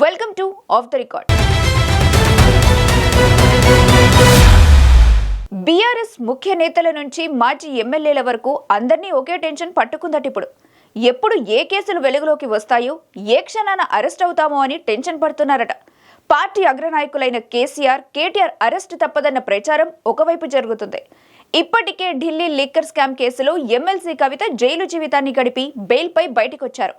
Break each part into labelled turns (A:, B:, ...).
A: Welcome to of the record. BRS ముఖ్య నేతల నుంచి మాజీ ఎమ్మెల్యేల వరకు అందరినీ ఒకే టెన్షన్ పట్టుకుందట. ఇప్పుడు ఎప్పుడు ఏ కేసులు వెలుగులోకి వస్తాయో, ఏ క్షణాన అరెస్ట్ అవుతామో అని టెన్షన్ పడుతున్నారట. పార్టీ అగ్రనాయకులైన కేటీఆర్ అరెస్ట్ తప్పదన్న ప్రచారం ఒకవైపు జరుగుతుంది. ఇప్పటికే ఢిల్లీ లిక్కర్ స్కామ్ కేసులో ఎమ్మెల్సీ కవిత జైలు జీవితాన్ని గడిపి బెయిల్పై బయటకొచ్చారు.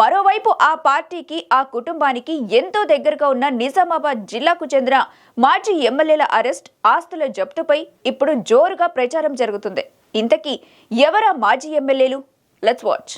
A: మరోవైపు ఆ పార్టీకి, ఆ కుటుంబానికి ఎంతో దగ్గరగా ఉన్న నిజామాబాద్ జిల్లాకు చెందిన మాజీ ఎమ్మెల్యేల అరెస్ట్, ఆస్తుల జప్తుపై ఇప్పుడు జోరుగా ప్రచారం జరుగుతుంది. ఇంతకీ ఎవరా మాజీ ఎమ్మెల్యేలు? Let's watch.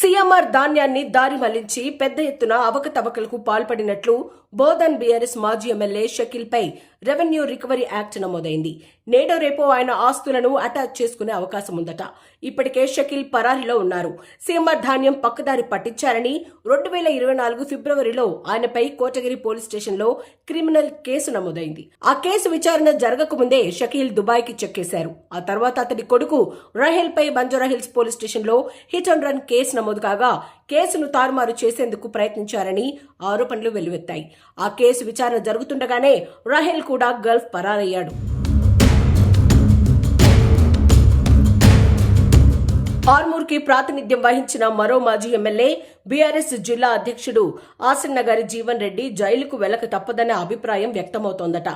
B: సీఎంఆర్ ధాన్యాన్ని దారి మళ్లించి పెద్ద ఎత్తున అవకతవకలకు పాల్పడినట్లు బోధన్ బీఆర్ఎస్ మాజీ ఎమ్మెల్యే షకీల్ పై రెవెన్యూ రికవరీ యాక్ట్ నమోదైంది. నేడో రేపో ఆయన ఆస్తులను అటాచ్ చేసుకునే అవకాశం ఉందట. ఇప్పటికే షకీల్ పరారీలో ఉన్నారు. సీఎంఆర్ ధాన్యం పక్కదారి పట్టించారని 2024 ఫిబ్రవరిలో ఆయనపై కోటగిరి పోలీస్ స్టేషన్లో క్రిమినల్ కేసు నమోదైంది. ఆ కేసు విచారణ జరగకముందే షకీల్ దుబాయ్కి చెక్కేశారు. ఆ తర్వాత అతడి కొడుకు రాహెల్ పై బంజారాహిల్స్ పోలీస్ స్టేషన్లో హిట్ అండ్ రన్ కేసు నమోదు కాగా కేసును తారుమారు చేసేందుకు ప్రయత్నించారని ఆరోపణలు వెల్లువెత్తాయి. ఆ కేసు విచారణ జరుగుతుండగానే రాహెల్ కూడా గల్ఫ్ పరారయ్యాడు. ఆర్మూర్ కి ప్రాతినిధ్యం వహించిన మరో మాజీ ఎమ్మెల్యే బీఆర్ఎస్ జిల్లా అధ్యక్షుడు ఆసిన్నగారి జీవన్ రెడ్డి జైలుకు వెళ్లక తప్పదనే అభిప్రాయం వ్యక్తమవుతోందట.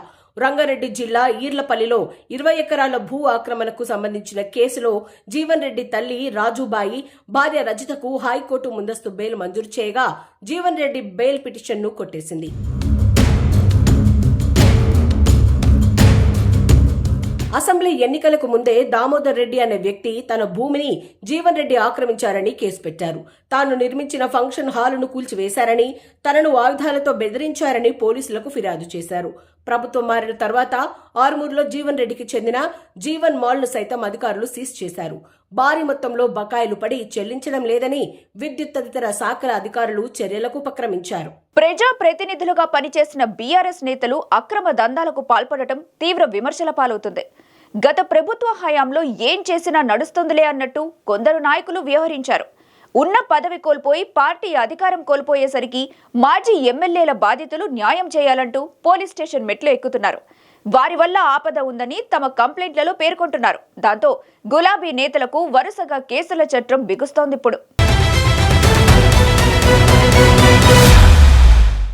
B: రంగారెడ్డి జిల్లా ఈర్లపల్లిలో 20 ఎకరాల భూ ఆక్రమణకు సంబంధించిన కేసులో జీవన్ రెడ్డి తల్లి రాజుబాయి, భార్య రజితకు హైకోర్టు ముందస్తు బెయిల్ మంజూరు చేయగా జీవన్ రెడ్డి బెయిల్ పిటిషన్ను కొట్టేసింది. అసెంబ్లీ ఎన్నికలకు ముందే దామోదర్ రెడ్డి అనే వ్యక్తి తన భూమిని జీవన్ రెడ్డి ఆక్రమించారని కేసు పెట్టారు. తాను నిర్మించిన ఫంక్షన్ హాలును కూల్చివేశారని, తనను ఆయుధాలతో బెదిరించారని పోలీసులకు ఫిర్యాదు చేశారు. ప్రభుత్వం మారిన తర్వాత ఆర్మూర్లో జీవన్ రెడ్డికి చెందిన జీవన్ మాల్ ను సైతం అధికారులు సీజ్ చేశారు. భారీ మొత్తంలో బకాయిలు పడి చెల్లించడం లేదని విద్యుత్ తదితర శాఖల అధికారులు చర్యలకు ఉపక్రమించారు.
A: ప్రజా ప్రతినిధులుగా పనిచేసిన బీఆర్ఎస్ నేతలు అక్రమ దందాలకు పాల్పడటం తీవ్ర విమర్శల పాలవుతుంది. గత ప్రభుత్వ హయాంలో ఏం చేసినా నడుస్తుందిలే అన్నట్టు కొందరు నాయకులు వ్యవహరించారు. ఉన్న పదవి కోల్పోయి పార్టీ అధికారం కోల్పోయేసరికి మాజీ ఎమ్మెల్యేల బాధితులు న్యాయం చేయాలంటూ పోలీస్ స్టేషన్ మెట్లు ఎక్కుతున్నారు. వారి వల్ల ఆపద ఉందని తమ కంప్లైంట్లలో పేర్కొంటున్నారు. దాంతో గులాబీ నేతలకు వరుసగా కేసుల చట్రం బిగుస్తోంది. ఇప్పుడు